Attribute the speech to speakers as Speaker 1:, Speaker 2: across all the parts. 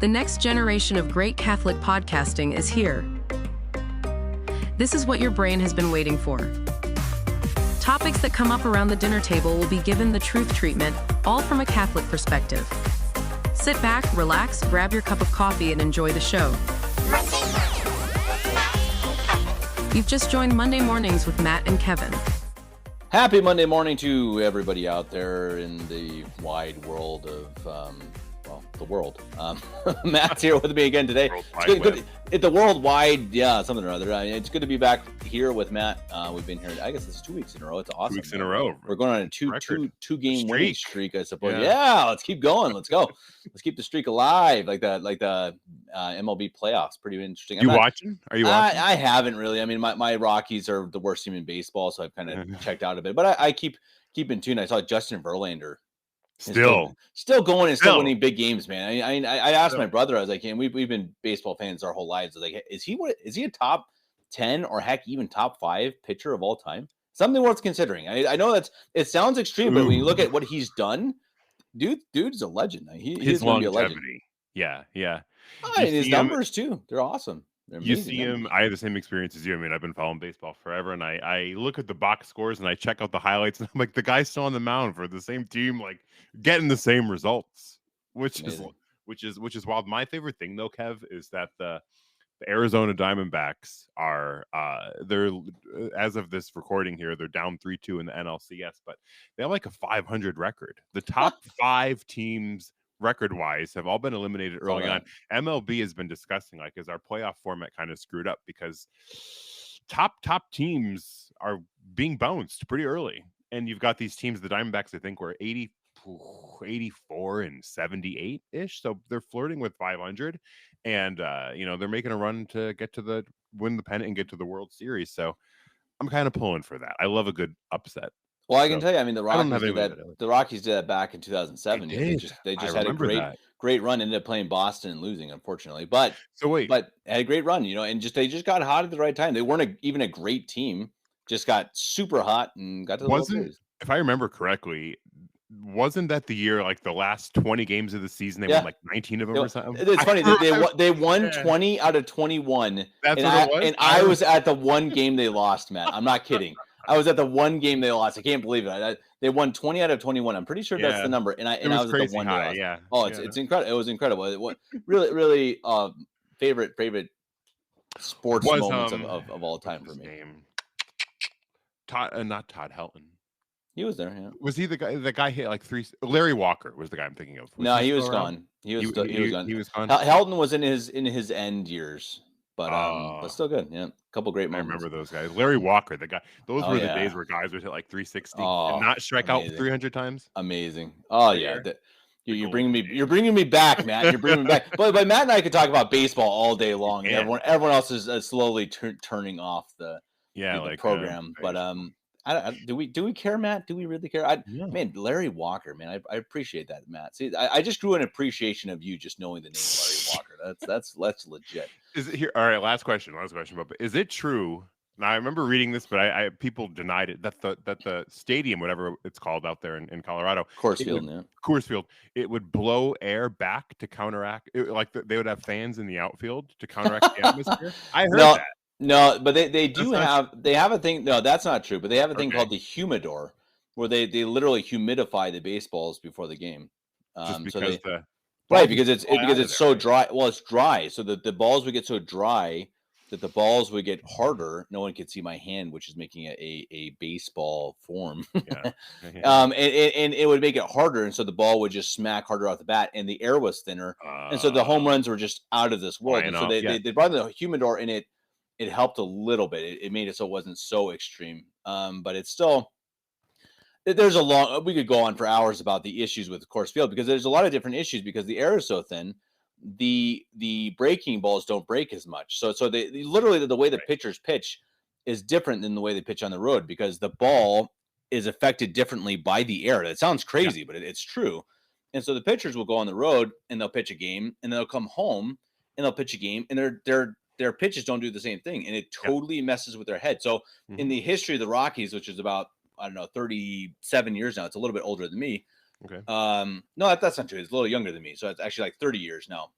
Speaker 1: The next generation of great Catholic podcasting is here. This is what your brain has been waiting for. Topics that come up around the dinner table will be given the truth treatment, all from a Catholic perspective. Sit back, relax, grab your cup of coffee, and enjoy the show. You've just joined Monday Mornings with Matt and Kevin.
Speaker 2: Happy Monday morning to everybody out there in the wide world of, the world. Matt's here with me again today. It's the worldwide, something or other. It's good to be back here with Matt. We've been here, I guess this is 2 weeks in a row. It's awesome.
Speaker 3: 2 weeks in a row.
Speaker 2: We're going on a two game winning streak, I suppose.
Speaker 3: Yeah,
Speaker 2: let's keep going. Let's go. Let's keep the streak alive, like the MLB playoffs. Pretty interesting.
Speaker 3: Are you watching?
Speaker 2: I haven't really. I mean, my Rockies are the worst team in baseball, so I've kind of checked out a bit. But I keep in tune. I saw Justin Verlander. Still going and still winning big games, man. I asked my brother, I was like, we've been baseball fans our whole lives. I was like, is he a top 10 or heck even top 5 pitcher of all time? Something worth considering. I know it sounds extreme, but when you look at what he's done, dude's a legend. He's going to be a legend.
Speaker 3: Yeah.
Speaker 2: And his numbers too. They're awesome.
Speaker 3: You see him. I had the same experience as you. I mean, I've been following baseball forever, and I look at the box scores and I check out the highlights, and I'm like, the guy's still on the mound for the same team, like getting the same results, which is wild. My favorite thing though, Kev, is that the Arizona Diamondbacks are they're as of this recording here, they're down 3-2 in the NLCS, but they have like a 500 record. The top 5 teams record-wise have all been eliminated early on. MLB has been discussing, like, is our playoff format kind of screwed up because top teams are being bounced pretty early, and you've got these teams, the Diamondbacks, I think were 84 and 78 ish, so they're flirting with 500, and they're making a run to get to win the pennant and get to the World Series. So I'm kind of pulling for that. I love a good upset.
Speaker 2: Well, I can tell you, I mean, the Rockies did that back in 2007. They just had a great run, ended up playing Boston and losing, unfortunately. But had a great run, and they just got hot at the right time. They weren't even a great team, just got super hot and got to the World Series.
Speaker 3: If I remember correctly, wasn't that the year, like the last 20 games of the season, they won like 19 of them or something?
Speaker 2: It's funny. They won 20 out of 21.
Speaker 3: That's what it was?
Speaker 2: And I was at the one game they lost, Matt. I'm not kidding. I was at the one game they lost. I can't believe it. They won 20 out of 21. I'm pretty sure that's the number. And I was at the one
Speaker 3: high,
Speaker 2: they lost. Oh, it's incredible. It was incredible. Really, really favorite sports moments of all time for me.
Speaker 3: Not Todd Helton.
Speaker 2: He was there. Yeah.
Speaker 3: Was he the guy? The guy hit like 3. Larry Walker was the guy I'm thinking of.
Speaker 2: No, he was gone. He was gone.
Speaker 3: He was gone.
Speaker 2: Helton was in his end years. But still good. Yeah, a couple great moments.
Speaker 3: I remember those guys. Larry Walker, the guy. Those were the days where guys would hit like 360 and not strike out 300 times.
Speaker 2: Amazing. Oh yeah, you're bringing me back, Matt. You're bringing me back. But Matt and I could talk about baseball all day long. Yeah. Everyone else is slowly turning off the program. Do we care, Matt? Do we really care? Man, Larry Walker, man, I appreciate that, Matt. See, I just grew an appreciation of you just knowing the name Larry Walker. That's legit.
Speaker 3: Is it here? All right, last question. But is it true? Now I remember reading this, but I people denied it that the stadium, whatever it's called out there in Colorado, Coors Field, it would blow air back to counteract. They would have fans in the outfield to counteract the atmosphere. I heard that.
Speaker 2: No, but they have a thing. No, that's not true. But they have a thing called the humidor, where they literally humidify the baseballs before the game. Because it's so dry. Well, it's dry, so that the balls would get so dry that the balls would get harder. No one can see my hand, which is making a baseball form. And it would make it harder, and so the ball would just smack harder off the bat, and the air was thinner, and so the home runs were just out of this world. And so they brought in the humidor, and it helped a little bit. It made it so it wasn't so extreme. But it's still, there's we could go on for hours about the issues with Coors Field, because there's a lot of different issues because the air is so thin. The breaking balls don't break as much. So they literally, the way the pitchers pitch is different than the way they pitch on the road, because the ball is affected differently by the air. That sounds crazy, but it's true. And so the pitchers will go on the road and they'll pitch a game, and they'll come home and they'll pitch a game, and their pitches don't do the same thing, and it totally messes with their head. So in the history of the Rockies, which is about, I don't know, 37 years now, it's a little bit older than me.
Speaker 3: Okay.
Speaker 2: No, that's not true. It's a little younger than me, so it's actually like 30 years now.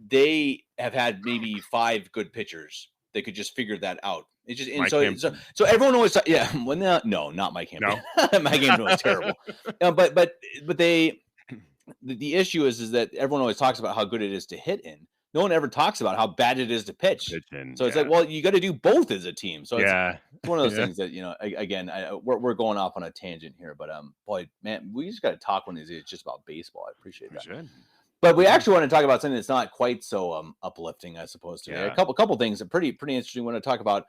Speaker 2: They have had maybe 5 good pitchers. They could just figure that out. It's just, and
Speaker 3: Mike
Speaker 2: so
Speaker 3: Hampton.
Speaker 2: everyone always, yeah. When no, not Mike Hampton.
Speaker 3: No.
Speaker 2: Mike Hampton was terrible. But they, the issue is that everyone always talks about how good it is to hit in. No one ever talks about how bad it is to pitch. So it's like, well, you got to do both as a team. So it's one of those things that, again, we're going off on a tangent here, but boy, man, we just got to talk one of these days just about baseball. I appreciate that. But we actually want to talk about something that's not quite so uplifting, I suppose, today. A couple things that pretty interesting. We want to talk about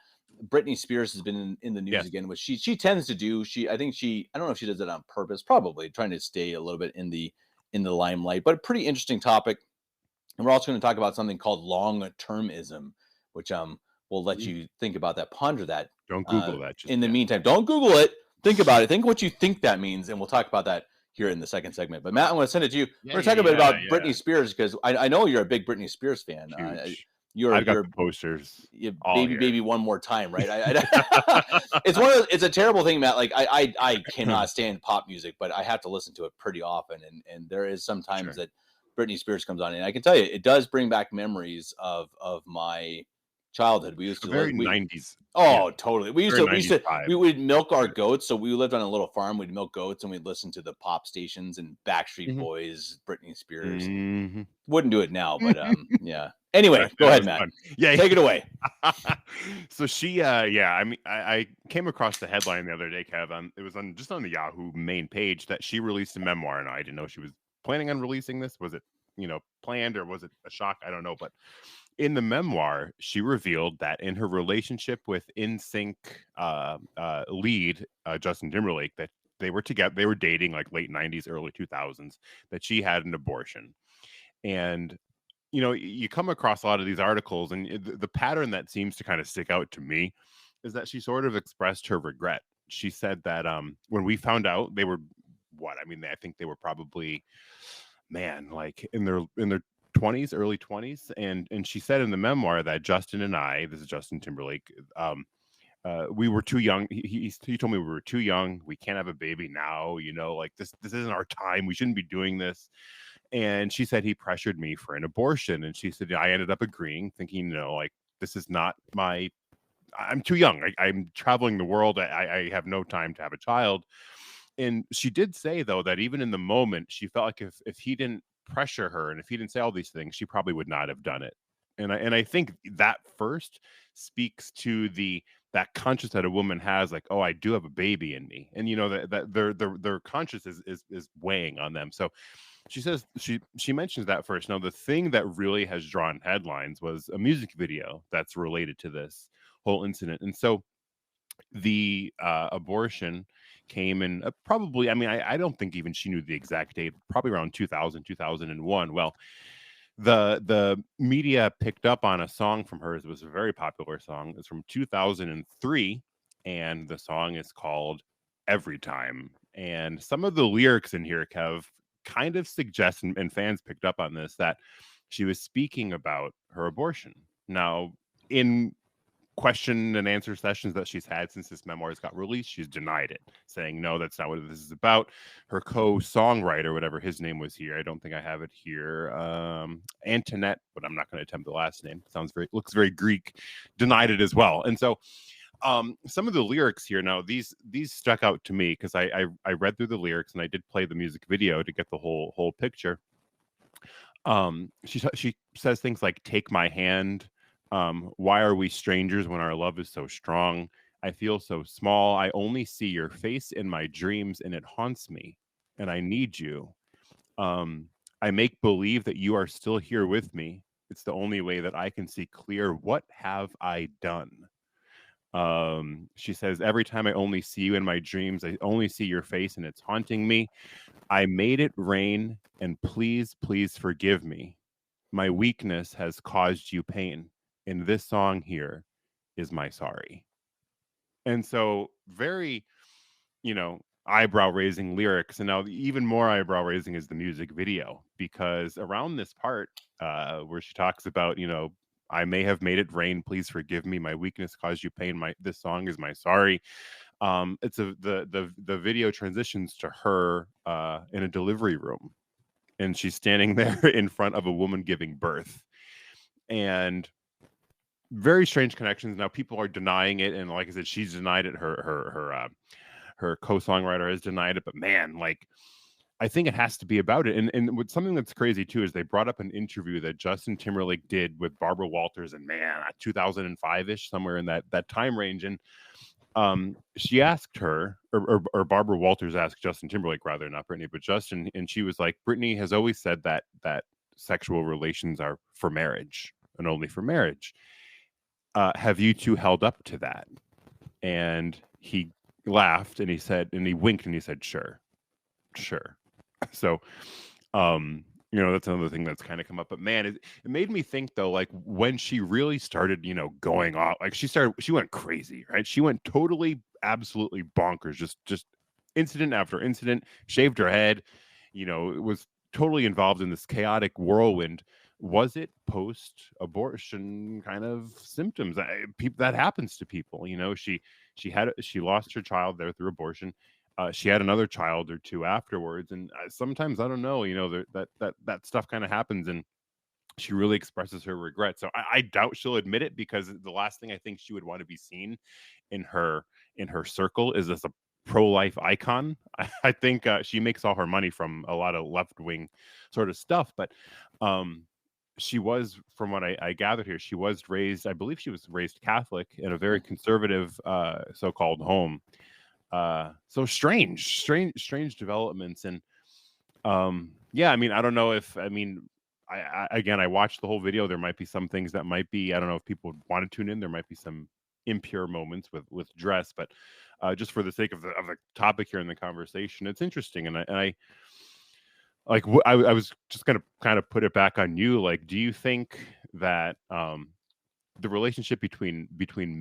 Speaker 2: Britney Spears has been in the news again, which she tends to do. I don't know if she does it on purpose, probably trying to stay a little bit in the limelight, but a pretty interesting topic. And we're also going to talk about something called long-termism, which we'll let you think about that, ponder that.
Speaker 3: Don't Google that.
Speaker 2: In the meantime, don't Google it. Think about it. Think what you think that means, and we'll talk about that here in the second segment. But Matt, I want to send it to you. We're going to talk a bit about Britney Spears, because I know you're a big Britney Spears fan.
Speaker 3: I've got the posters.
Speaker 2: Baby one more time, right? It's a terrible thing, Matt. Like I cannot stand pop music, but I have to listen to it pretty often, and there is sometimes that Britney Spears comes on, and I can tell you, it does bring back memories of my childhood. We used to
Speaker 3: very 90s.
Speaker 2: Oh, totally. We would milk our goats. So we lived on a little farm. We'd milk goats, and we'd listen to the pop stations and Backstreet Boys, Britney Spears. Wouldn't do it now, but yeah. Anyway, go ahead, Matt. Yeah, take it away.
Speaker 3: So she, I mean, I came across the headline the other day, Kev. It was just on the Yahoo main page that she released a memoir, and I didn't know she was planning on releasing this. Was it, planned, or was it a shock? I don't know, but in the memoir, she revealed that in her relationship with NSYNC lead Justin Timberlake, that they were together, they were dating like late 90s, early 2000s, that she had an abortion. And you come across a lot of these articles, and the pattern that seems to kind of stick out to me is that she sort of expressed her regret. She said that when we found out, they were I think they were probably, like in their 20s, early 20s, and she said in the memoir that Justin and I, this is Justin Timberlake, we were too young. He told me we were too young. We can't have a baby now. Like this isn't our time. We shouldn't be doing this. And she said he pressured me for an abortion, and she said I ended up agreeing, thinking, like, this is not I'm too young. I'm traveling the world. I have no time to have a child. And she did say, though, that even in the moment, she felt like if he didn't pressure her, and if he didn't say all these things, she probably would not have done it. And I think that first speaks to that conscience that a woman has, like, oh, I do have a baby in me, and that their conscience is weighing on them. So she says she mentions that first. Now, the thing that really has drawn headlines was a music video that's related to this whole incident. And so the abortion came in probably, I don't think even she knew the exact date, probably around 2001. Well, the media picked up on a song from hers. It was a very popular song. It's from 2003, and the song is called Every Time. And some of the lyrics in here, Kev, kind of suggest, and fans picked up on this, that she was speaking about her abortion. Now, in question and answer sessions that she's had since this memoir got released, she's denied it, saying, no, that's not what this is about. Her co-songwriter, whatever his name was here, I don't think I have it here, Antoinette, but I'm not going to attempt the last name. Looks very Greek, denied it as well. And so some of the lyrics here, now these stuck out to me because I read through the lyrics, and I did play the music video to get the whole picture. She says things like, take my hand, why are we strangers when our love is so strong? I feel so small. I only see your face in my dreams, and it haunts me, and I need you. I make believe that you are still here with me. It's the only way that I can see clear. What have I done? She says, every time I only see you in my dreams, I only see your face, and it's haunting me. I made it rain, and please, please forgive me. My weakness has caused you pain. And this song here is my sorry. And so very, eyebrow raising lyrics. And now even more eyebrow raising is the music video, because around this part where she talks about, I may have made it rain. Please forgive me. My weakness caused you pain. This song is my sorry. It's the video transitions to her in a delivery room, and she's standing there in front of a woman giving birth, and very strange connections. Now people are denying it, and like I said, she's denied it. Her co-songwriter has denied it, but man, like, I think it has to be about it. And what something that's crazy too is they brought up an interview that Justin Timberlake did with Barbara Walters, and man, 2005-ish, somewhere in that time range. And she asked her, or Barbara Walters asked Justin Timberlake, rather, not Britney, but Justin, and she was like, Britney has always said that sexual relations are for marriage and only for marriage. Have you two held up to that? And he laughed and he said, and he winked and he said, sure. So, that's another thing that's kind of come up. But man, it made me think though, like when she really started, going off, like she went crazy, right? She went totally, absolutely bonkers, just incident after incident, shaved her head, it was totally involved in this chaotic whirlwind. Was it post-abortion kind of symptoms? That happens to people. She lost her child there through abortion. She had another child or two afterwards, and sometimes, I don't know, that stuff kind of happens, and she really expresses her regret. So I doubt she'll admit it, because the last thing I think she would want to be seen in her circle is as a pro-life icon. I think she makes all her money from a lot of left-wing sort of stuff, but she was, from what I gathered here, she was raised, I believe she was raised Catholic in a very conservative so-called home. So strange developments. And I mean, I don't know if, I watched the whole video. There might be some things that might be, I don't know if people would want to tune in. There might be some impure moments with dress, but just for the sake of the topic here in the conversation, it's interesting. And I like, I was just going to kind of put it back on you. Like, do you think that the relationship between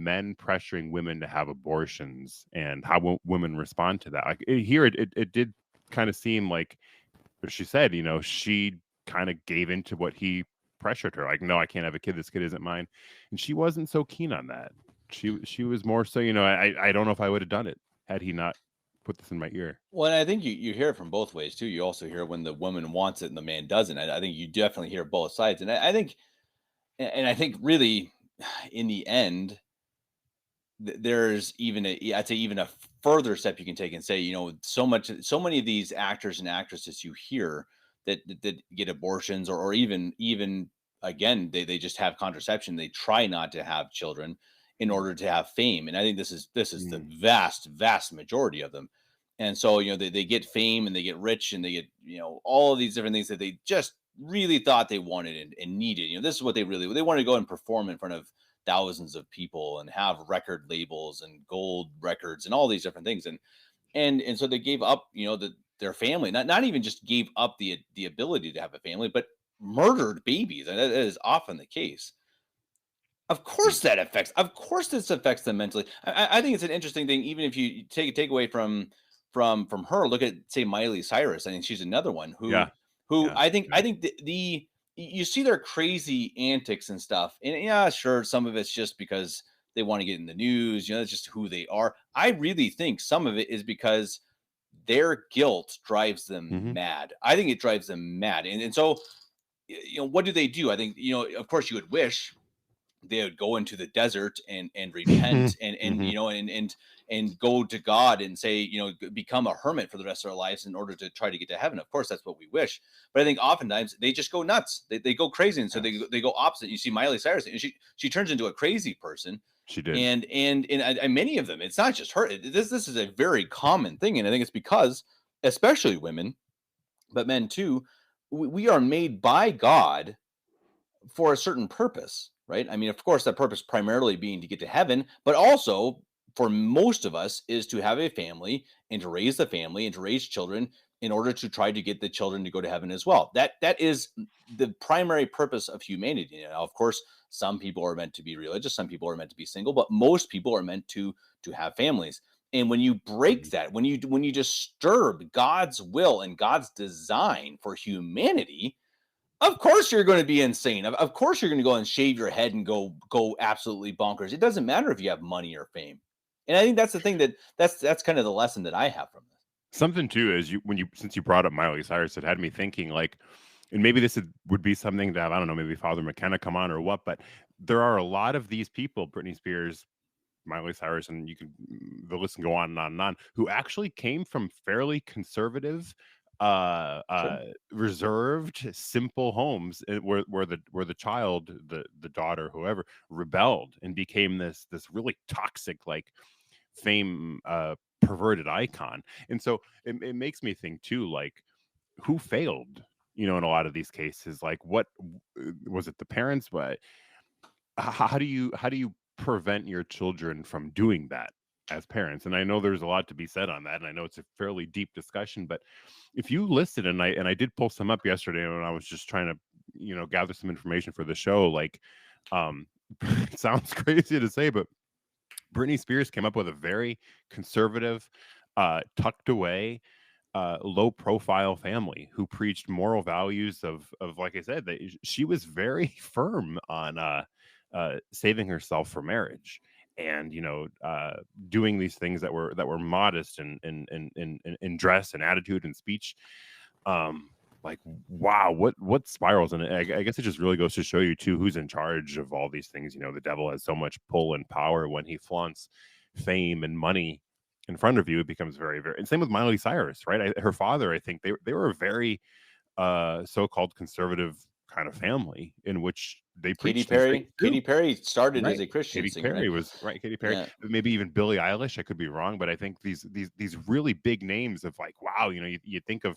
Speaker 3: men pressuring women to have abortions and how women respond to that, like here, it did kind of seem like, she said, she kind of gave into what he pressured her. Like, no, I can't have a kid. This kid isn't mine. And she wasn't so keen on that. She was more so, I don't know if I would have done it had he not put this in my ear.
Speaker 2: Well, and I think you hear it from both ways too. You also hear when the woman wants it and the man doesn't. I think you definitely hear both sides. And I think really, in the end, there's I'd say even a further step you can take and say, so many of these actors and actresses you hear that get abortions, or even again, they just have contraception. They try not to have children in order to have fame. And I think this is the vast majority of them. And so, they get fame and they get rich and they get, all of these different things that they just really thought they wanted and needed. This is what they wanted to go and perform in front of thousands of people and have record labels and gold records and all these different things. And so they gave up, their family, not even just gave up the ability to have a family, but murdered babies. And that is often the case. Of course this affects them mentally. I think it's an interesting thing. Even if you take away from her, look at, say, Miley Cyrus. I think she's another one who I think you see their crazy antics and stuff. And sure, some of it's just because they want to get in the news, that's just who they are. I really think some of it is because their guilt drives them mad. I think it drives them mad. And so, what do they do? I think, of course you would wish they would go into the desert and repent and go to God and say, become a hermit for the rest of their lives in order to try to get to heaven. Of course, that's what we wish. But I think oftentimes they just go nuts. They go crazy. And so they go opposite. You see Miley Cyrus, and she turns into a crazy person.
Speaker 3: She did.
Speaker 2: And many of them, it's not just her. This is a very common thing. And I think it's because, especially women, but men too, we are made by God for a certain purpose, right? I mean, of course, that purpose primarily being to get to heaven, but also for most of us is to have a family and to raise the family and to raise children in order to try to get the children to go to heaven as well. That is the primary purpose of humanity. Now, of course, some people are meant to be religious, some people are meant to be single, but most people are meant to have families. And when you break that, when you disturb God's will and God's design for humanity, of course you're going to be insane. Of course you're going to go and shave your head and go absolutely bonkers. It doesn't matter if you have money or fame. And I think that's the thing that's kind of the lesson that I have from this.
Speaker 3: Something too is since you brought up Miley Cyrus, it had me thinking like, and maybe this would be something to have, I don't know, maybe Father McKenna come on or what, but there are a lot of these people, Britney Spears, Miley Cyrus, and the list can go on and on and on, who actually came from fairly conservative, reserved, simple homes, where the child, the daughter, whoever, rebelled and became this really toxic, like, fame, perverted icon. And so it makes me think too, like, who failed, in a lot of these cases? Like, what was it? The parents? But how do you prevent your children from doing that as parents? And I know there's a lot to be said on that, and I know it's a fairly deep discussion, but if you listed, and I did pull some up yesterday when I was just trying to gather some information for the show, like, it sounds crazy to say, but Britney Spears came up with a very conservative, tucked away, low profile family who preached moral values of like I said, that she was very firm on saving herself for marriage, and doing these things that were modest in dress and attitude and speech. Like, wow, what spirals. And I guess it just really goes to show you too who's in charge of all these things. The devil has so much pull and power. When he flaunts fame and money in front of you, it becomes very, very. And same with Miley Cyrus, right? Her father, I think they were a very so-called conservative kind of family in which they preached.
Speaker 2: Katy Perry started
Speaker 3: right.
Speaker 2: as a Christian
Speaker 3: Katy
Speaker 2: singer.
Speaker 3: Perry was right. Katy Perry, maybe even Billie Eilish. I could be wrong, but I think these really big names of, like, wow, you think of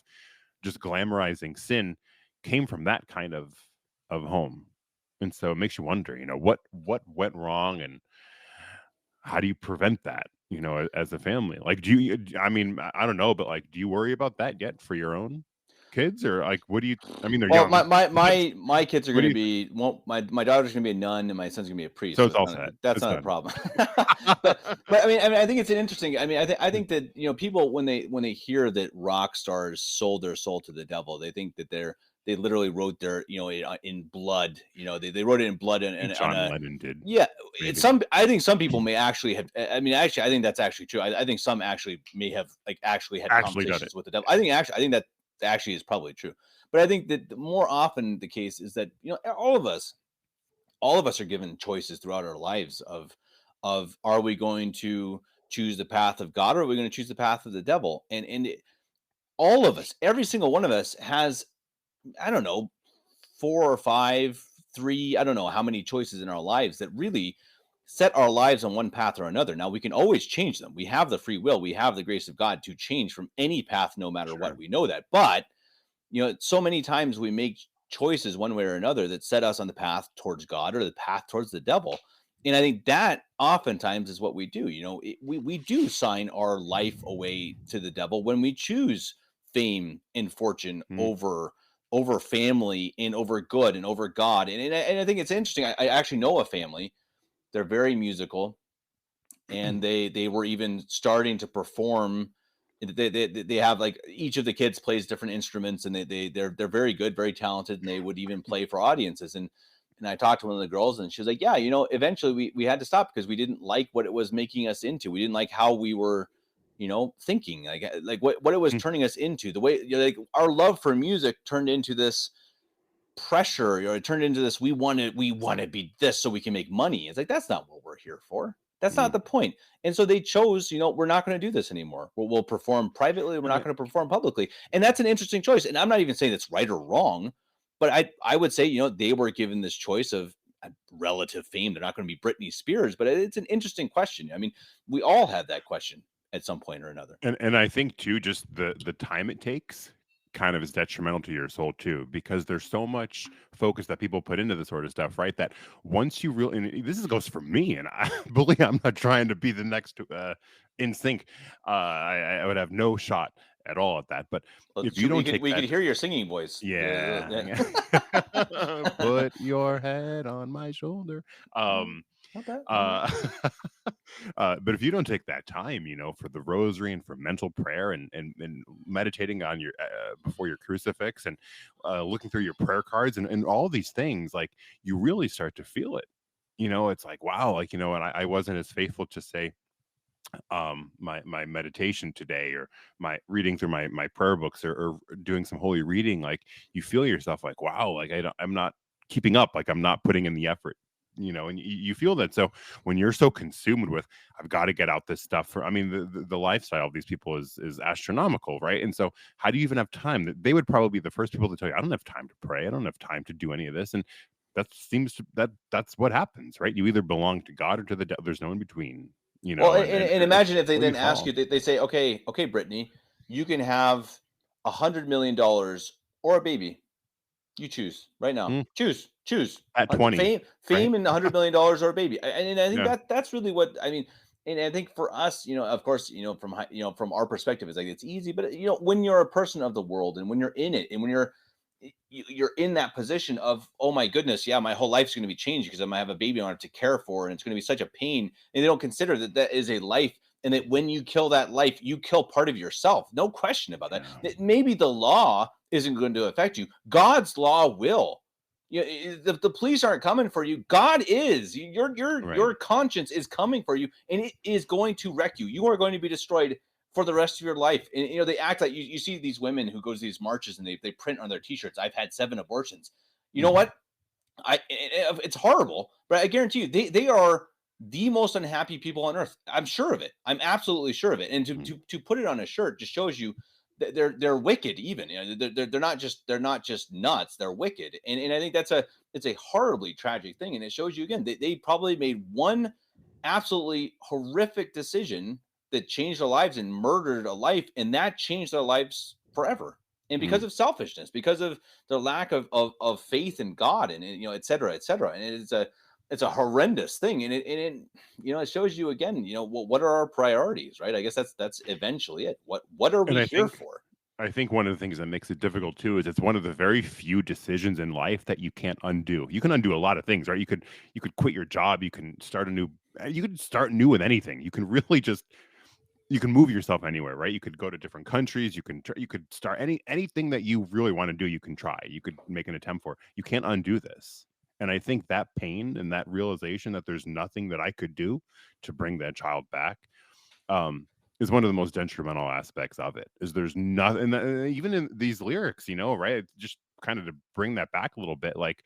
Speaker 3: just glamorizing sin came from that kind of home. And so it makes you wonder, what went wrong, and how do you prevent that, as a family? Like, I mean, I don't know, but, like, do you worry about that yet for your own kids? Or, like, what do you, I mean, they're
Speaker 2: Well,
Speaker 3: young.
Speaker 2: my kids are going to be, my daughter's going to be a nun and my son's going to be a priest.
Speaker 3: So it's all set.
Speaker 2: That's not a problem. but I mean, I think it's an interesting. I mean, I think that people, when they hear that rock stars sold their soul to the devil, they think that they literally wrote their in blood. They wrote it in blood, and
Speaker 3: John Lennon did.
Speaker 2: Yeah, I think some people may actually have. I mean, actually, I think that's actually true. I think some actually may have had conversations with the devil. I think that actually is probably true. But I think that more often the case is that all of us are given choices throughout our lives of are we going to choose the path of God, or are we going to choose the path of the devil? And all of us, every single one of us has, I don't know, 4 or 5, 3, I don't know how many choices in our lives that really set our lives on one path or another. Now, we can always change them. We have the free will. We have the grace of God to change from any path, no matter what. We know that. But, so many times we make choices one way or another that set us on the path towards God or the path towards the devil. And I think that oftentimes is what we do. We do sign our life away to the devil when we choose fame and fortune over family and over good and over God. And I think it's interesting. I actually know a family. They're very musical, and they were even starting to perform. They have, like, each of the kids plays different instruments, and they're very good, very talented, and they would even play for audiences. And I talked to one of the girls, and she was like, yeah, eventually we had to stop because we didn't like what it was making us into. We didn't like how we were thinking, like what it was turning us into. The way, like, our love for music turned into this pressure, or it turned into this, we want to be this so we can make money. It's like, that's not what we're here for. That's not the point. And so they chose, we're not going to do this anymore. We'll perform privately. We're not going to perform publicly. And that's an interesting choice. And I'm not even saying it's right or wrong, but I would say, they were given this choice of relative fame. They're not going to be Britney Spears, but it's an interesting question. I mean, we all have that question at some point or another.
Speaker 3: And I think too, just the time it takes kind of is detrimental to your soul too, because there's so much focus that people put into this sort of stuff, right? That once you really, and this goes for me, and I believe I'm not trying to be the next in sync. I would have no shot at all at that. But if you don't
Speaker 2: we could hear your singing voice.
Speaker 3: Yeah. Put your head on my shoulder. But if you don't take that time, for the rosary and for mental prayer and meditating on your before your crucifix and looking through your prayer cards and all these things, like, you really start to feel it. It's like, wow, like, and I wasn't as faithful to say my meditation today, or my reading through my prayer books, or doing some holy reading, like you feel yourself like, wow, like I'm not keeping up, like I'm not putting in the effort, and you feel that. So when you're so consumed with, I've got to get out this stuff for, I mean, the lifestyle of these people is astronomical, right? And so how do you even have time? They would probably be the first people to tell you, I don't have time to pray, I don't have time to do any of this. And that's what happens, right? You either belong to God or to the devil. There's no in between.
Speaker 2: Well,
Speaker 3: And
Speaker 2: and imagine if they
Speaker 3: where you
Speaker 2: then ask you,
Speaker 3: fall.
Speaker 2: they say, okay, Brittany, you can have $100 million or a baby. You choose right now.
Speaker 3: Mm,
Speaker 2: Choose.
Speaker 3: at 20, right?
Speaker 2: Fame, and $100 million or a baby. And I think
Speaker 3: Yeah.
Speaker 2: that's really what I mean. And I think for us, of course, from our perspective, it's like it's easy. But when you're a person of the world, and when you're in it, and when you're in that position of, oh my goodness, yeah, my whole life's going to be changed because I'm gonna have a baby I have to care for, and it's going to be such a pain. And they don't consider that that is a life, and that when you kill that life, you kill part of yourself. No question about that.
Speaker 3: Yeah.
Speaker 2: That maybe the law isn't going to affect you. God's law will. The police aren't coming for you. God is.
Speaker 3: Right.
Speaker 2: Your conscience is coming for you, and it is going to wreck you. You are going to be destroyed for the rest of your life. And they act like you see these women who go to these marches, and they print on their t-shirts, I've had 7 abortions. You know
Speaker 3: Mhm.
Speaker 2: what? It's horrible, but I guarantee you they are the most unhappy people on earth. I'm sure of it. I'm absolutely sure of it. And to
Speaker 3: Mhm.
Speaker 2: to to put it on a shirt just shows you that they're wicked. Even they're not just nuts. They're wicked. And I think it's a horribly tragic thing. And it shows you again they probably made one absolutely horrific decision that changed their lives and murdered a life, and that changed their lives forever. And because
Speaker 3: Mhm.
Speaker 2: of selfishness, because of their lack of faith in God, and et cetera, et cetera. And it's a horrendous thing. And it shows you again, what are our priorities, right? I guess that's eventually it. What are
Speaker 3: And
Speaker 2: we here for?
Speaker 3: I think one of the things that makes it difficult too is it's one of the very few decisions in life that you can't undo. You can undo a lot of things, right? You could quit your job, you could start new with anything. You can really just you can move yourself anywhere, right? You could go to different countries, you could start anything that you really want to do, you can try. You could make an attempt for. You can't undo this. And I think that pain and that realization that there's nothing that I could do to bring that child back, um, is one of the most detrimental aspects of it. Is there's nothing, even in these lyrics, right? Just kind of to bring that back a little bit, like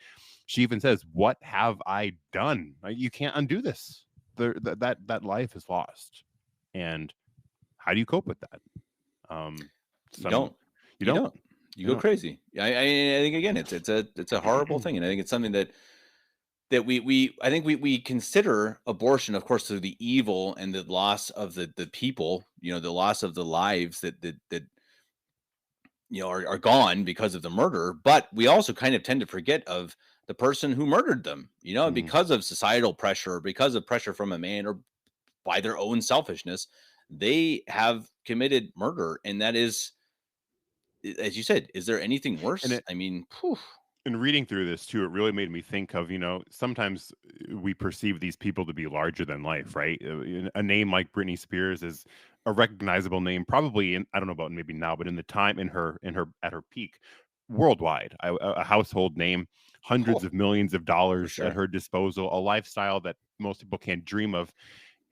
Speaker 3: she even says, "What have I done? Like, you can't undo this. That life is lost." And how do you cope with that? Um,
Speaker 2: You
Speaker 3: some
Speaker 2: don't.
Speaker 3: you
Speaker 2: You
Speaker 3: don't,
Speaker 2: don't. You
Speaker 3: you
Speaker 2: go
Speaker 3: don't.
Speaker 2: crazy. I think again, it's a horrible thing, and I think it's something that we I think we consider abortion, of course, through the evil and the loss of the people, the loss of the lives that are gone because of the murder. But we also kind of tend to forget of the person who murdered them,
Speaker 3: Mhm.
Speaker 2: because of societal pressure, because of pressure from a man, or by their own selfishness, they have committed murder. And that is, as you said, is there anything
Speaker 3: And
Speaker 2: worse?
Speaker 3: it
Speaker 2: I mean, phew.
Speaker 3: in reading through this too, it really made me think of, sometimes we perceive these people to be larger than life, right? A name like Britney Spears is a recognizable name, probably I don't know about maybe now, but in the time in her at her peak, worldwide, a household name, hundreds
Speaker 2: Oh,
Speaker 3: of millions of
Speaker 2: for
Speaker 3: dollars at
Speaker 2: sure.
Speaker 3: her disposal, a lifestyle that most people can't dream of,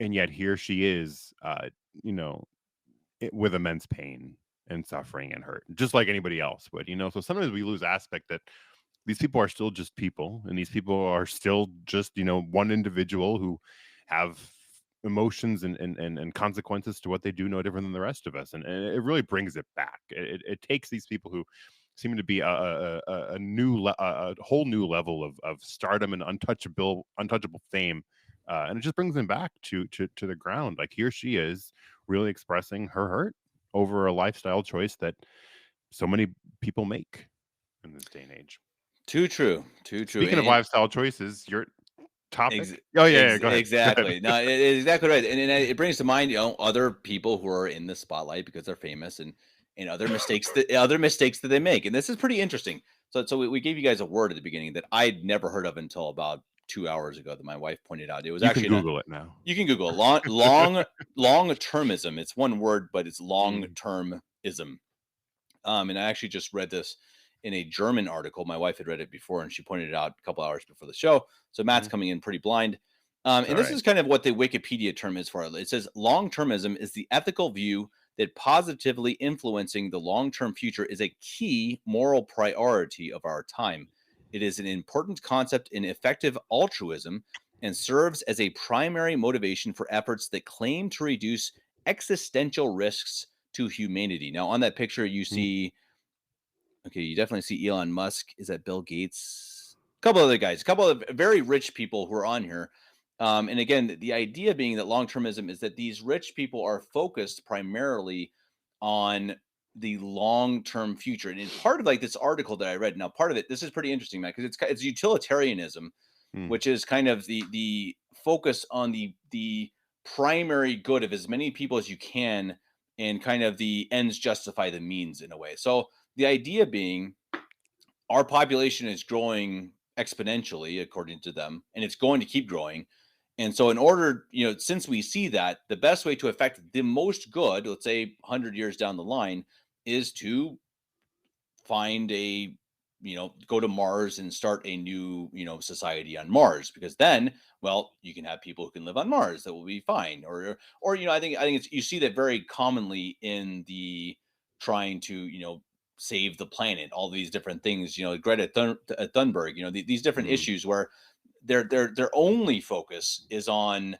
Speaker 3: and yet here she is, you know, with immense pain and suffering and hurt, just like anybody else would, So sometimes we lose aspect that these people are still just people, and these people are still just one individual who have emotions and consequences to what they do, no different than the rest of us. And it really brings it back. It takes these people who seem to be a whole new level of stardom and untouchable fame, and it just brings them back to the ground. Like, here she is really expressing her hurt over a lifestyle choice that so many people make in this day and age.
Speaker 2: Too true. Too true.
Speaker 3: Speaking of lifestyle choices, your
Speaker 2: Ex-
Speaker 3: topic? Oh, yeah, go ahead. Go ahead.
Speaker 2: exactly. No, exactly right. And it brings to mind, other people who are in the spotlight because they're famous, and other mistakes that they make. And this is pretty interesting. So we gave you guys a word at the beginning that I'd never heard of until about 2 hours ago that my wife pointed out. It was
Speaker 3: You can
Speaker 2: actually
Speaker 3: Google it now.
Speaker 2: you can Google it. Long termism. It's one word, but it's long
Speaker 3: Mm,
Speaker 2: termism. And I actually just read this in a German article. My wife had read it before, and she pointed it out a couple hours before the show. So Matt's
Speaker 3: mhm.
Speaker 2: coming in pretty blind. And this is kind of what the Wikipedia term is for it. It says long-termism is the ethical view that positively influencing the long-term future is a key moral priority of our time. It is an important concept in effective altruism and serves as a primary motivation for efforts that claim to reduce existential risks to humanity. Now, on that picture, you see, okay, you definitely see Elon Musk. Is that Bill Gates? A couple other guys, a couple of very rich people who are on here. And again, the idea being that long-termism is that these rich people are focused primarily on the long-term future. And it's part of like this article that I read. Now, part of it, this is pretty interesting, man, because it's utilitarianism, which is kind of the focus on the primary good of as many people as you can, and kind of the ends justify the means in a way. So the idea being our population is growing exponentially according to them, and it's going to keep growing. And so in order, since we see that, the best way to affect the most good, let's say 100 years down the line, is to find go to Mars and start a new, society on Mars, because then, well, you can have people who can live on Mars that will be fine. Or, I think you see that very commonly in the trying to, save the planet, all these different things, Greta Thunberg, these different issues where their only focus is on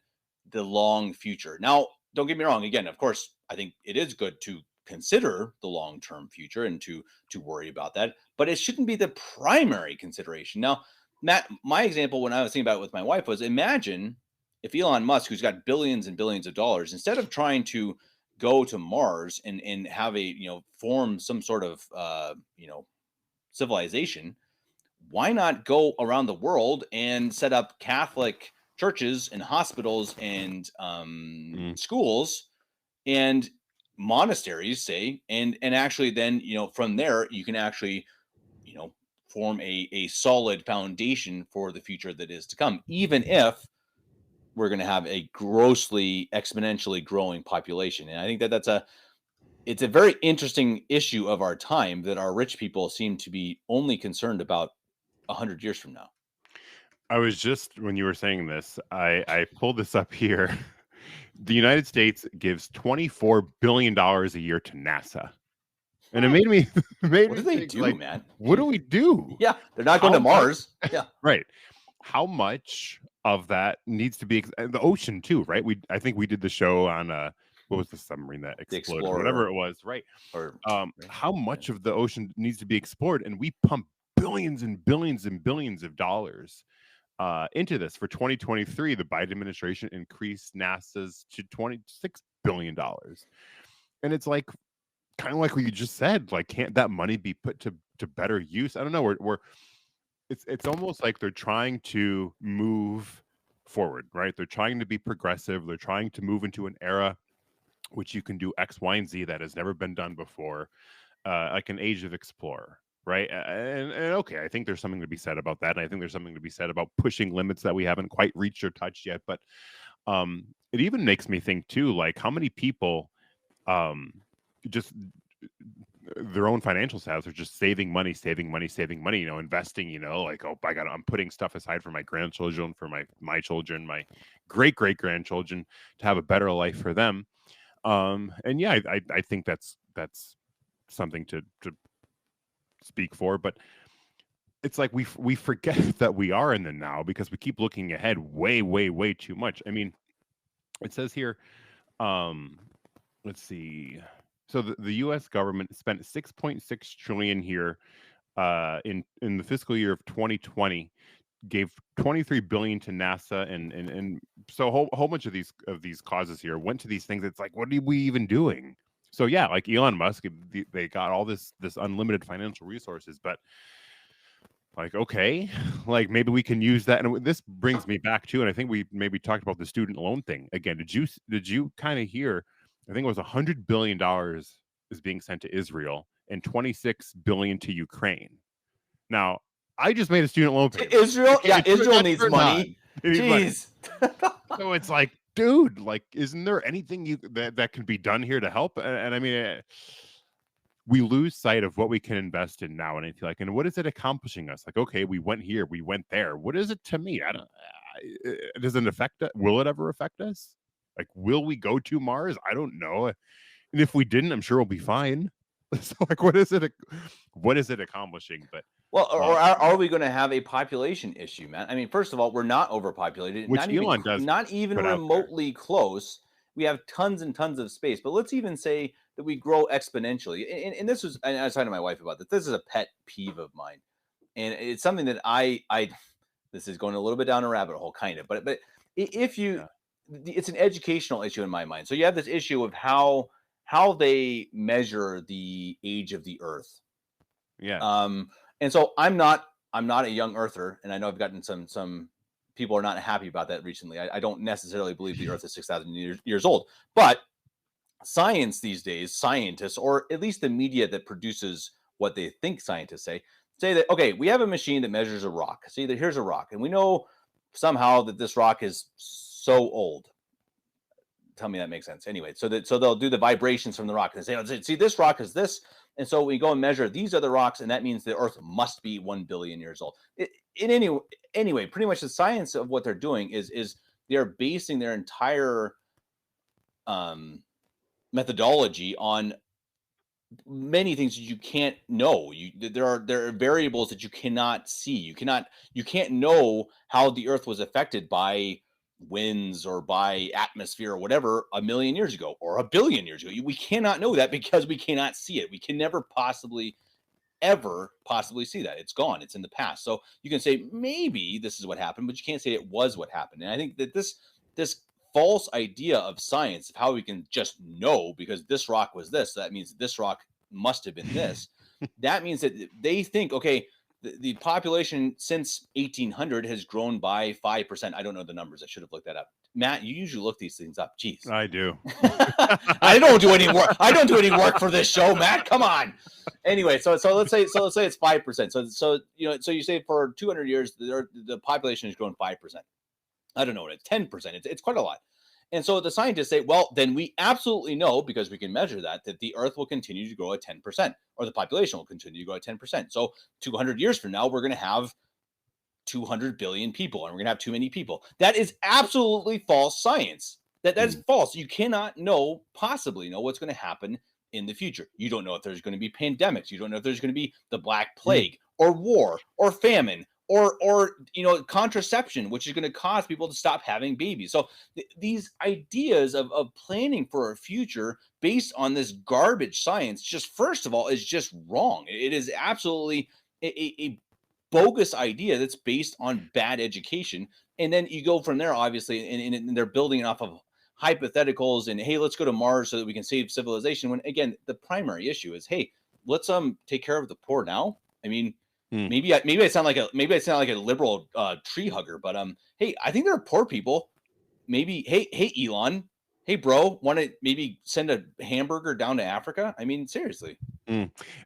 Speaker 2: the long future. Now, don't get me wrong. Again, of course, I think it is good to consider the long-term future and to worry about that, but it shouldn't be the primary consideration. Now, Matt, my example when I was thinking about it with my wife was, imagine if Elon Musk, who's got billions and billions of dollars, instead of trying to go to Mars and have form some sort of civilization, why not go around the world and set up Catholic churches and hospitals and schools and monasteries, say, and actually then, from there, you can actually, form a solid foundation for the future that is to come, even if we're going to have a grossly exponentially growing population. And I think that it's a very interesting issue of our time that our rich people seem to be only concerned about 100 years from now.
Speaker 3: I was just, when you were saying this, I pulled this up here. The United States gives $24 billion a year to NASA. And it made me
Speaker 2: what do they do, like, man?
Speaker 3: What do we do?
Speaker 2: Yeah, they're not going to Mars. Yeah.
Speaker 3: Right. How much of that needs to be the ocean too, right? I think we did the show on what was the submarine that exploded, whatever it was, right?
Speaker 2: Or
Speaker 3: how much of the ocean needs to be explored, and we pump billions and billions and billions of dollars into this. For 2023, the Biden administration increased NASA's to $26 billion. And it's like, kind of like what you just said, like, can't that money be put to better use? I don't know. It's almost like they're trying to move forward, right? They're trying to be progressive. They're trying to move into an era which you can do X, Y, and Z that has never been done before, like an age of explorer. Right. And okay, I think there's something to be said about that. And I think there's something to be said about pushing limits that we haven't quite reached or touched yet. But it even makes me think too, like, how many people just their own financial status are just saving money, investing, like, oh, I'm putting stuff aside for my grandchildren, for my children, my great grandchildren, to have a better life for them. And yeah, I think that's something to speak for, but it's like we forget that we are in the now because we keep looking ahead way too much. I mean, it says here, let's see. So the U.S. government spent $6.6 trillion here in the fiscal year of 2020, gave $23 billion to NASA, and so a whole bunch of these causes here went to these things. It's like, what are we even doing? So yeah, like Elon Musk, they got all this unlimited financial resources, but like, okay, like, maybe we can use that. And this brings me back to, and I think we maybe talked about the student loan thing again. Did you kind of hear? I think it was $100 billion is being sent to Israel and $26 billion to Ukraine. Now, I just made a student loan payment.
Speaker 2: Israel, yeah, Israel needs money. Jeez.
Speaker 3: So it's like, dude, like, isn't there anything that can be done here to help? And I mean, we lose sight of what we can invest in now. And I feel like, and what is it accomplishing us? Like, okay, we went here, we went there. What is it to me? does it affect us? Will it ever affect us? Like, will we go to Mars? I don't know. And if we didn't, I'm sure we'll be fine. So, like, what is it accomplishing? But
Speaker 2: well, or are we going to have a population issue, man? I mean, first of all, we're not overpopulated,
Speaker 3: which Elon does,
Speaker 2: not even remotely close. We have tons and tons of space, but let's even say that we grow exponentially. And this was, and I was talking to my wife about this. This is a pet peeve of mine, and it's something that I this is going a little bit down a rabbit hole, kind of, but if you, it's an educational issue in my mind. So you have this issue of how they measure the age of the Earth.
Speaker 3: Yeah.
Speaker 2: And so I'm not a young earther, and I know I've gotten some people are not happy about that recently. I don't necessarily believe the Earth is 6,000 years old, but science these days, scientists, or at least the media that produces what they think scientists say that, okay, we have a machine that measures a rock. See that here's a rock, and we know somehow that this rock is so old. Tell me that makes sense. Anyway, so they'll do the vibrations from the rock and say, oh, see, this rock is this. And so we go and measure these other rocks, and that means the Earth must be 1 billion years old. Anyway, pretty much the science of what they're doing is they're basing their entire methodology on many things that you can't know. There are variables that you cannot see. You can't know how the Earth was affected by winds or by atmosphere or whatever 1 million years ago or 1 billion years ago. We cannot know that because we cannot see it. We can never ever possibly see that. It's gone. It's in the past. So you can say maybe this is what happened, but you can't say it was what happened. And I think that this false idea of science, of how we can just know because this rock was this, so that means this rock must have been this. That means that they think, okay, the population since 1800 has grown by 5%. I don't know the numbers. I should have looked that up. Matt, you usually look these things up. Jeez.
Speaker 3: I do.
Speaker 2: I don't do any work. I don't do any work for this show, Matt. Come on. Anyway, so let's say it's 5%. So you say for 200 years the population has grown 5%. I don't know what it's 10%. It's quite a lot. And so the scientists say, well, then we absolutely know, because we can measure that the Earth will continue to grow at 10%, or the population will continue to grow at 10%. So 200 years from now, we're going to have 200 billion people, and we're going to have too many people. That is absolutely false science. That is false. You cannot possibly know what's going to happen in the future. You don't know if there's going to be pandemics. You don't know if there's going to be the Black Plague or war or famine or contraception, which is going to cause people to stop having babies. So these ideas of planning for a future based on this garbage science, just first of all, is just wrong. It is absolutely a bogus idea that's based on bad education. And then you go from there, obviously, and they're building it off of hypotheticals and, hey, let's go to Mars so that we can save civilization. When again, the primary issue is, hey, let's take care of the poor now. I mean, maybe I sound like a liberal tree hugger, but hey, I think there are poor people. Maybe hey Elon, hey bro, want to maybe send a hamburger down to Africa? I mean, seriously.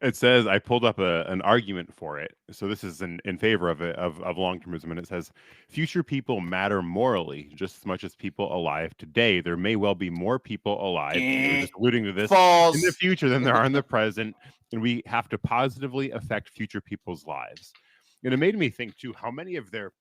Speaker 3: It says, I pulled up an argument for it. So this is in favor of it, of long-termism, and it says future people matter morally just as much as people alive today. There may well be more people alive, just alluding to this,
Speaker 2: false,
Speaker 3: in the future than there are in the present, and we have to positively affect future people's lives. And it made me think too, how many of their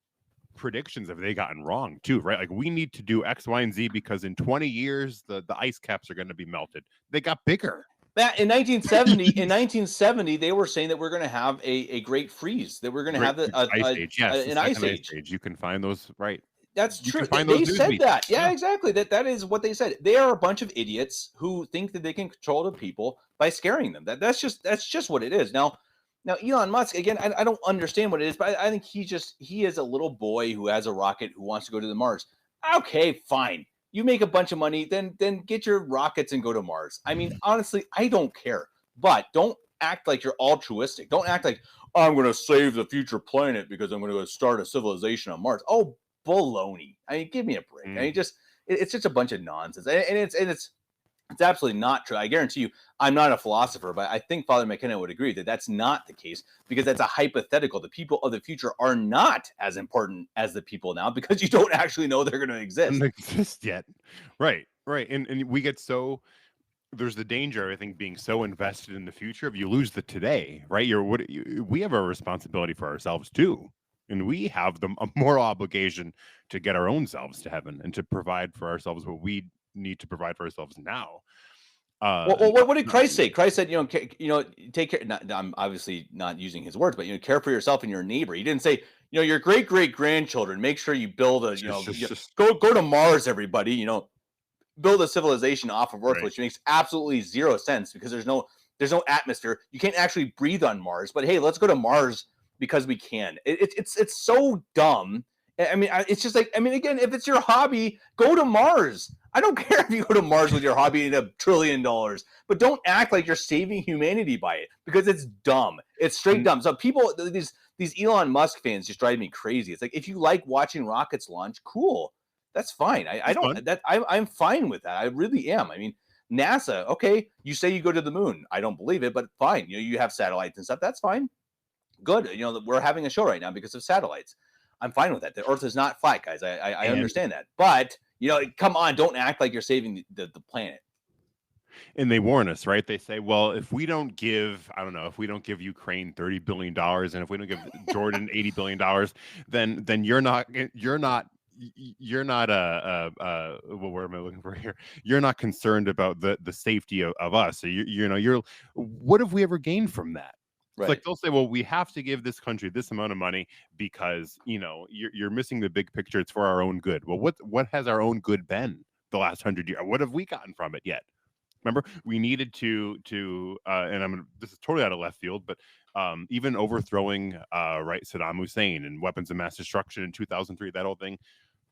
Speaker 3: predictions have they gotten wrong too, right? Like, we need to do X, Y, and Z because in 20 years the ice caps are going to be melted. They got bigger.
Speaker 2: That in 1970, they were saying that we're going to have a great freeze, that we're going to have an ice age.
Speaker 3: You can find those, right?
Speaker 2: That's true. They said that. Yeah, exactly. That is what they said. They are a bunch of idiots who think that they can control the people by scaring them. That's just what it is. Now Elon Musk, again, I don't understand what it is, but I think he is a little boy who has a rocket who wants to go to the Mars. Okay, fine. You make a bunch of money, then get your rockets and go to Mars. I mean, honestly, I don't care. But don't act like you're altruistic. Don't act like, oh, I'm going to save the future planet because I'm going to go start a civilization on Mars. Oh, baloney. I mean, give me a break. I mean, it's just a bunch of nonsense. And it's absolutely not true. I guarantee you, I'm not a philosopher, but I think Father McKenna would agree that that's not the case, because that's a hypothetical. The people of the future are not as important as the people now, because you don't actually know they're going to exist.
Speaker 3: Yet. Right. And we get so, there's the danger, I think, being so invested in the future, if you lose the today, right? We have a responsibility for ourselves too. and we have a moral obligation to get our own selves to heaven and to provide for ourselves what we need to provide for ourselves now.
Speaker 2: Well, what did Christ say? Christ said, take care. I'm obviously not using his words, but care for yourself and your neighbor. He didn't say, your great grandchildren. Make sure you build a, go to Mars, everybody. Build a civilization off of Earth, which makes absolutely zero sense because there's no atmosphere. You can't actually breathe on Mars. But hey, let's go to Mars because we can. It's so dumb. I mean, it's just like, again, if it's your hobby, go to Mars. I don't care if you go to Mars with your hobby and $1 trillion, but don't act like you're saving humanity by it because it's dumb. It's straight dumb. So people, these Elon Musk fans just drive me crazy. It's like, if you like watching rockets launch, cool. That's fine. I'm fine with that. I really am. I mean, NASA, okay, you say you go to the moon. I don't believe it, but fine. You have satellites and stuff. That's fine. Good. We're having a show right now because of satellites. I'm fine with that. The Earth is not flat, guys. I understand that. But, come on, don't act like you're saving the planet.
Speaker 3: And they warn us, right? They say, well, if we don't give Ukraine $30 billion and if we don't give Jordan $80 billion, then you're not what word am I looking for here? You're not concerned about the safety of us. So you're what have we ever gained from that? Right. It's like they'll say, well, we have to give this country this amount of money because you're missing the big picture. It's for our own good. Well, what has our own good been the last 100 years? What have we gotten from it yet? Remember, we needed to and this is totally out of left field, but even overthrowing Saddam Hussein and weapons of mass destruction in 2003, that whole thing,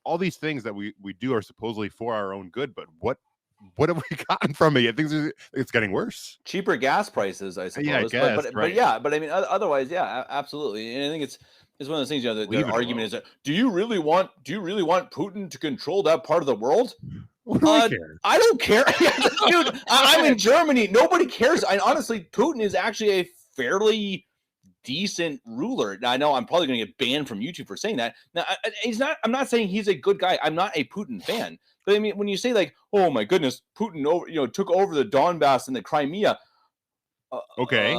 Speaker 3: all these things that we do are supposedly for our own good, but what have we gotten from it? I think it's getting worse.
Speaker 2: Cheaper gas prices, I suppose.
Speaker 3: Yeah, I guess,
Speaker 2: but I mean, otherwise, yeah, absolutely. And I think it's one of those things. The argument is that do you really want Putin to control that part of the world? I don't care, dude. I'm in Germany. Nobody cares. Honestly, Putin is actually a fairly decent ruler. Now, I know I'm probably going to get banned from YouTube for saying that. Now, he's not. I'm not saying he's a good guy. I'm not a Putin fan. But I mean, when you say like, "Oh my goodness, Putin took over the Donbass and the Crimea,"
Speaker 3: okay,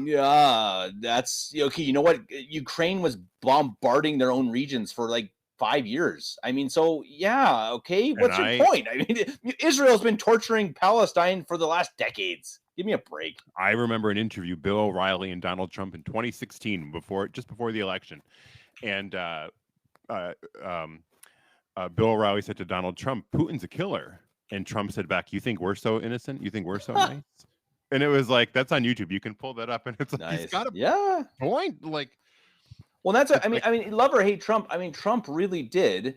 Speaker 2: yeah, that's okay. You know what? Ukraine was bombarding their own regions for like 5 years. I mean, so yeah, okay. What's your point? I mean, Israel's been torturing Palestine for the last decades. Give me a break.
Speaker 3: I remember an interview, Bill O'Reilly and Donald Trump in 2016, just before the election, and Bill O'Reilly said to Donald Trump, "Putin's a killer," and Trump said back, "You think we're so innocent? You think we're so nice?" And it was like, that's on YouTube. You can pull that up, and it's like, nice. He's got a point. Like,
Speaker 2: well, that's I mean, love or hate Trump. I mean, Trump really did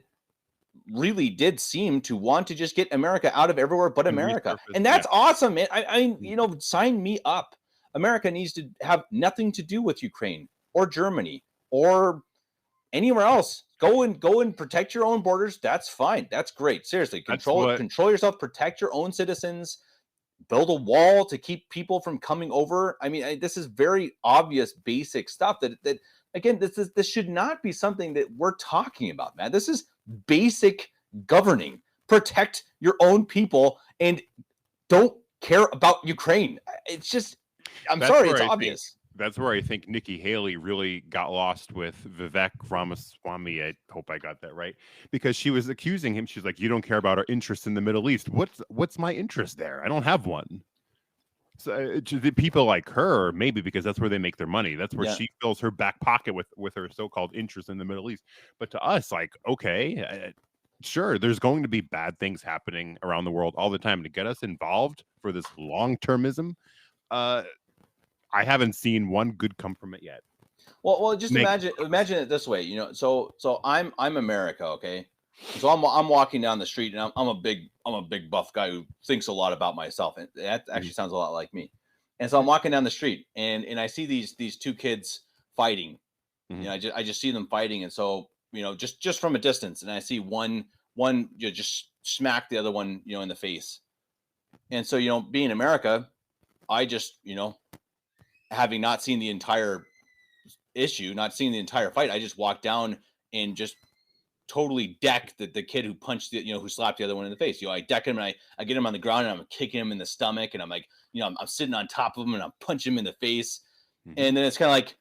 Speaker 2: seem to want to just get America out of everywhere but America. And that's awesome, man. I mean, sign me up. America needs to have nothing to do with Ukraine or Germany or anywhere else. Go and protect your own borders. That's fine. That's great. Seriously, control yourself, protect your own citizens, build a wall to keep people from coming over. I mean, this is very obvious, basic stuff that again, this should not be something that we're talking about, man. This is basic governing. Protect your own people and don't care about Ukraine. It's just, it's obvious.
Speaker 3: That's where I think Nikki Haley really got lost with Vivek Ramaswamy. I hope I got that right, because she was accusing him. She's like, "You don't care about our interests in the Middle East." What's my interest there? I don't have one. So the people like her, maybe because that's where they make their money. That's where she fills her back pocket with her so-called interest in the Middle East. But to us, like, okay, sure, there's going to be bad things happening around the world all the time. To get us involved for this long-termism, I haven't seen one good come from it yet.
Speaker 2: Well, just imagine it this way, So I'm America, okay. So I'm walking down the street, and I'm a big buff guy who thinks a lot about myself, and that actually sounds a lot like me. And so I'm walking down the street, and I see these two kids fighting. Mm-hmm. I just see them fighting, and so just from a distance, and I see one just smack the other one in the face. And so being America, I just having not seen the entire issue, not seeing the entire fight, I just walked down and just totally deck the kid who punched who slapped the other one in the face. I deck him, and I get him on the ground, and I'm kicking him in the stomach, and I'm like, I'm sitting on top of him, and I'm punching him in the face. Mm-hmm. And then it's kind of like,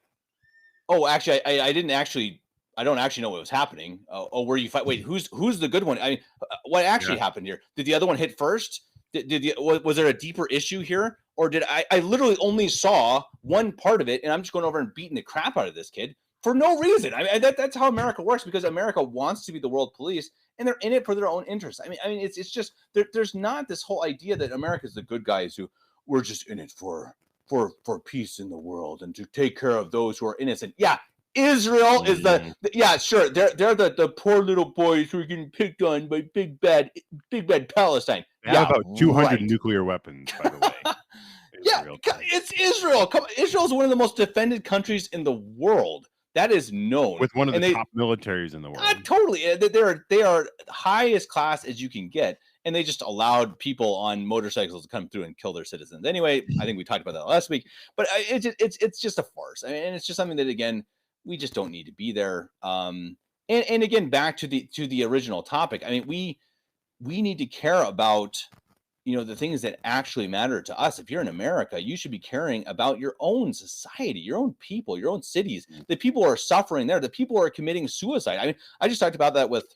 Speaker 2: Oh, actually, I didn't actually. I don't actually know what was happening. Where you fight? Wait, who's the good one? I mean, what actually happened here? Did the other one hit first? Was there a deeper issue here, or did I literally only saw one part of it, and I'm just going over and beating the crap out of this kid for no reason? I mean, that's how America works, because America wants to be the world police, and they're in it for their own interests. I mean, it's just there's not this whole idea that America's the good guys who we're just in it for peace in the world and to take care of those who are innocent. Yeah, Israel is sure. They're the poor little boys who are getting picked on by big bad Palestine.
Speaker 3: They have about 200 nuclear weapons, by the way.
Speaker 2: It's Israel. Israel is one of the most defended countries in the world. That is known.
Speaker 3: With one of the top militaries in the world.
Speaker 2: Totally. They are highest class as you can get. And they just allowed people on motorcycles to come through and kill their citizens. Anyway, I think we talked about that last week. But it's just a farce. I mean, and it's just something that, again, we just don't need to be there. And again, back to the original topic. I mean, we need to care about, the things that actually matter to us. If you're in America, you should be caring about your own society, your own people, your own cities. The people who are suffering there, the people who are committing suicide. I mean, I just talked about that with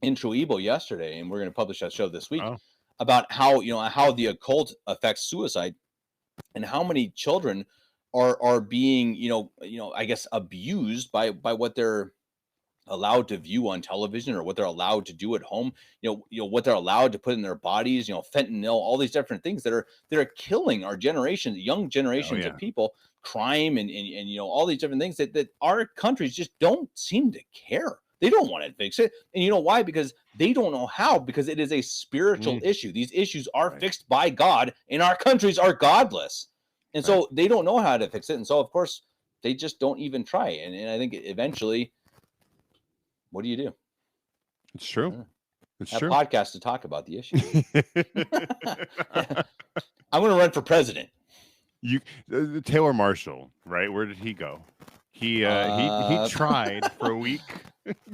Speaker 2: Intro Ebo yesterday, and we're going to publish that show this week about how the occult affects suicide, and how many children are being I guess abused by what they're allowed to view on television, or what they're allowed to do at home, what they're allowed to put in their bodies, fentanyl, all these different things that are killing our generation, young generations of people, crime and all these different things that our countries just don't seem to care. They don't want to fix it. And you know why? Because they don't know how, because it is a spiritual issue. These issues are fixed by God, and our countries are godless. And so they don't know how to fix it. And so, of course, they just don't even try. And I think eventually, what do you do?
Speaker 3: It's true. It's
Speaker 2: Have
Speaker 3: true.
Speaker 2: Podcast to talk about the issue. I'm going to run for president.
Speaker 3: Taylor Marshall, right? Where did he go? He tried for a week.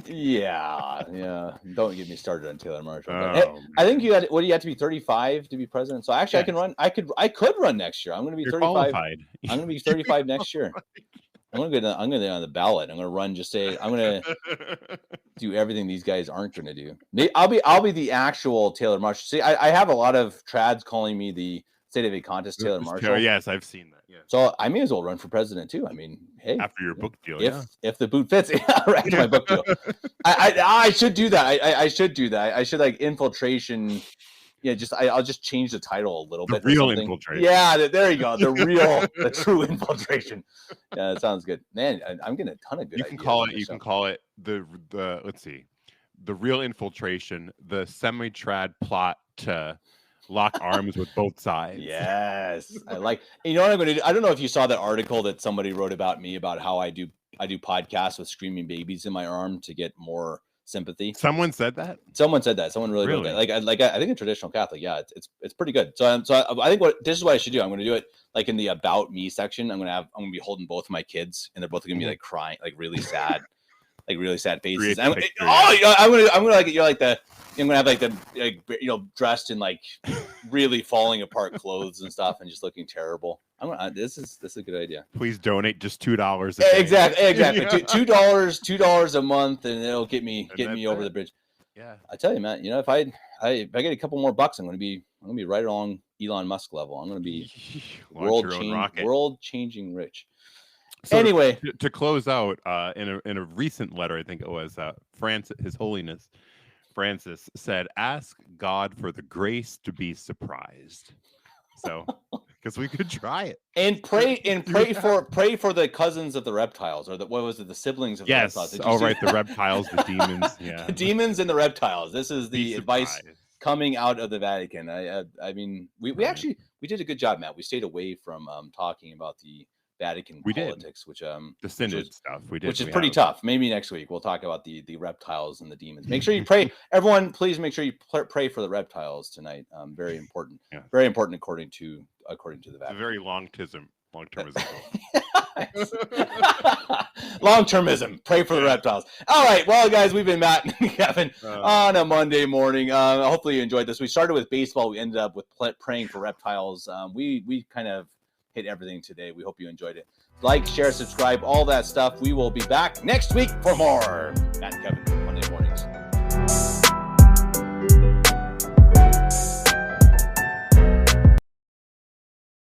Speaker 2: Yeah. Don't get me started on Taylor Marshall. I think you have to be 35 to be president. So actually, I can run. I could run next year. I'm going to be 35.
Speaker 3: Qualified.
Speaker 2: I'm going to be 35 next year. I'm going to get on the ballot. I'm going to run. Just say I'm going to do everything these guys aren't going to do. I'll be the actual Taylor Marshall. See, I have a lot of trads calling me the State of a Contest Taylor Marshall.
Speaker 3: Yes, I've seen that. Yeah.
Speaker 2: So I may as well run for president too. I mean, hey,
Speaker 3: after your book deal,
Speaker 2: if the boot fits, after my book deal, I should do that. I should do that. I should infiltration. Yeah, I'll just change the title a little bit.
Speaker 3: The real infiltration.
Speaker 2: Yeah, there you go. The true infiltration. Yeah, that sounds good, man. I'm getting a ton of good.
Speaker 3: You can call it the let's see, the real infiltration, the semi-trad plot to lock arms with both sides.
Speaker 2: Yes, I like. You know what I'm going to do? I don't know if you saw that article that somebody wrote about me about how I do podcasts with screaming babies in my arm to get more sympathy.
Speaker 3: Someone said that.
Speaker 2: Someone really wrote that. Like I think a traditional Catholic. Yeah, it's pretty good. So I think this is what I should do. I'm going to do it like in the about me section. I'm going to be holding both of my kids, and they're both going to be like crying, like really sad. Like really sad faces. I'm gonna have like the dressed in like really falling apart clothes and stuff, and just looking terrible. This is a good idea.
Speaker 3: Please donate just $2.
Speaker 2: Exactly. $2 a month, and it'll get me over the bridge.
Speaker 3: Yeah,
Speaker 2: I tell you, Matt. If I get a couple more bucks, I'm gonna be right along Elon Musk level. I'm gonna be world changing rich. So anyway,
Speaker 3: to close out, in a recent letter, I think it was His Holiness Francis said, "Ask God for the grace to be surprised." So, because we could try it
Speaker 2: and pray for the cousins of the reptiles, or the siblings of the reptiles.
Speaker 3: The reptiles, the demons,
Speaker 2: the demons and the reptiles. This is the advice coming out of the Vatican. I mean, we did a good job, Matt. We stayed away from talking about the Vatican politics, which
Speaker 3: the synod stuff we did,
Speaker 2: which is pretty tough. Maybe next week we'll talk about the reptiles and the demons. Make sure you pray, everyone. Please make sure you pray for the reptiles tonight. Very important. Very important according to the Vatican.
Speaker 3: It's a very long-termism.
Speaker 2: Long-termism. Pray for the reptiles. All right. Well, guys, we've been Matt and Kevin on a Monday morning. Hopefully you enjoyed this. We started with baseball. We ended up with praying for reptiles. We kind of hit everything today. We hope you enjoyed it. Like, share, subscribe, all that stuff. We will be back next week for more. Matt and Kevin.